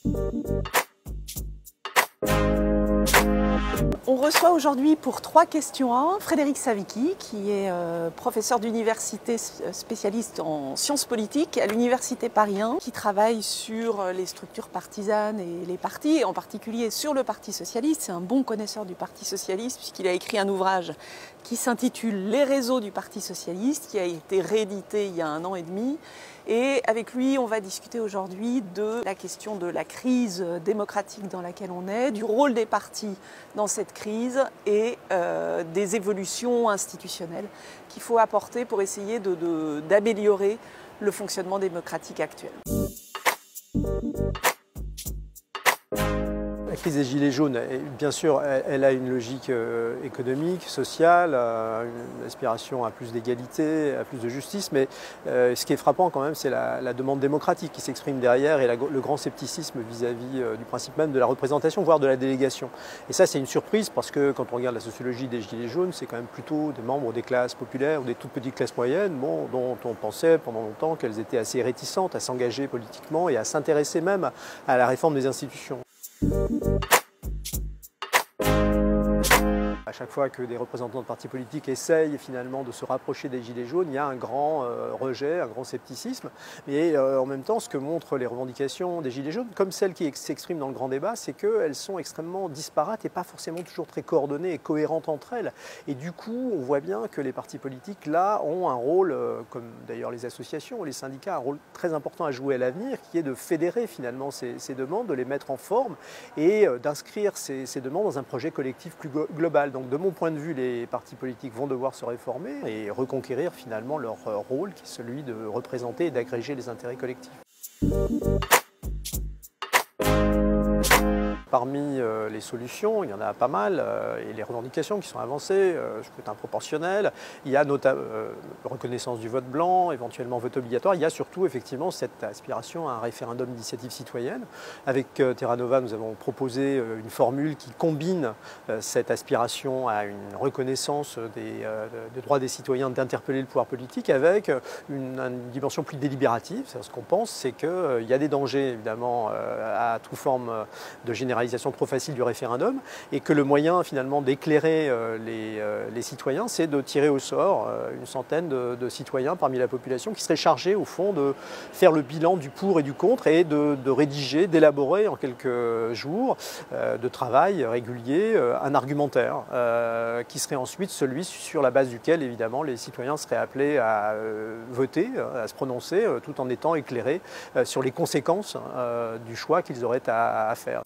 On reçoit aujourd'hui pour 3 questions 1 Frédéric Savicki, qui est professeur d'université spécialiste en sciences politiques à l'Université Paris 1, qui travaille sur les structures partisanes et les partis, et en particulier sur le Parti socialiste. C'est un bon connaisseur du Parti socialiste puisqu'il a écrit un ouvrage qui s'intitule « Les réseaux du Parti socialiste », qui a été réédité il y a 1 an et demi. Et avec lui, on va discuter aujourd'hui de la question de la crise démocratique dans laquelle on est, du rôle des partis dans cette crise et des évolutions institutionnelles qu'il faut apporter pour essayer d'améliorer le fonctionnement démocratique actuel. La crise des Gilets jaunes, bien sûr, elle a une logique économique, sociale, une aspiration à plus d'égalité, à plus de justice, mais ce qui est frappant quand même, c'est la demande démocratique qui s'exprime derrière et le grand scepticisme vis-à-vis du principe même de la représentation, voire de la délégation. Et ça, c'est une surprise parce que quand on regarde la sociologie des Gilets jaunes, c'est quand même plutôt des membres des classes populaires ou des toutes petites classes moyennes, dont on pensait pendant longtemps qu'elles étaient assez réticentes à s'engager politiquement et à s'intéresser même à la réforme des institutions. À chaque fois que des représentants de partis politiques essayent finalement de se rapprocher des Gilets jaunes, il y a un grand rejet, un grand scepticisme. Et en même temps, ce que montrent les revendications des Gilets jaunes, comme celles qui s'expriment dans le grand débat, c'est qu'elles sont extrêmement disparates et pas forcément toujours très coordonnées et cohérentes entre elles. Et du coup, on voit bien que les partis politiques, là, ont un rôle, comme d'ailleurs les associations ou les syndicats, un rôle très important à jouer à l'avenir, qui est de fédérer finalement ces demandes, de les mettre en forme et d'inscrire ces demandes dans un projet collectif plus global. Donc de mon point de vue, les partis politiques vont devoir se réformer et reconquérir finalement leur rôle qui est celui de représenter et d'agréger les intérêts collectifs. Parmi les solutions, il y en a pas mal, et les revendications qui sont avancées, scrutin proportionnel, il y a notamment reconnaissance du vote blanc, éventuellement vote obligatoire, il y a surtout effectivement cette aspiration à un référendum d'initiative citoyenne. Avec Terra Nova, nous avons proposé une formule qui combine cette aspiration à une reconnaissance des droits des citoyens d'interpeller le pouvoir politique avec une dimension plus délibérative. Ce qu'on pense, c'est qu'il y a des dangers évidemment à toute forme de généralisation trop facile du référendum et que le moyen finalement d'éclairer les citoyens, c'est de tirer au sort une centaine de citoyens parmi la population qui seraient chargés au fond de faire le bilan du pour et du contre et de rédiger, d'élaborer en quelques jours de travail régulier un argumentaire qui serait ensuite celui sur la base duquel évidemment les citoyens seraient appelés à voter, à se prononcer tout en étant éclairés sur les conséquences du choix qu'ils auraient à faire.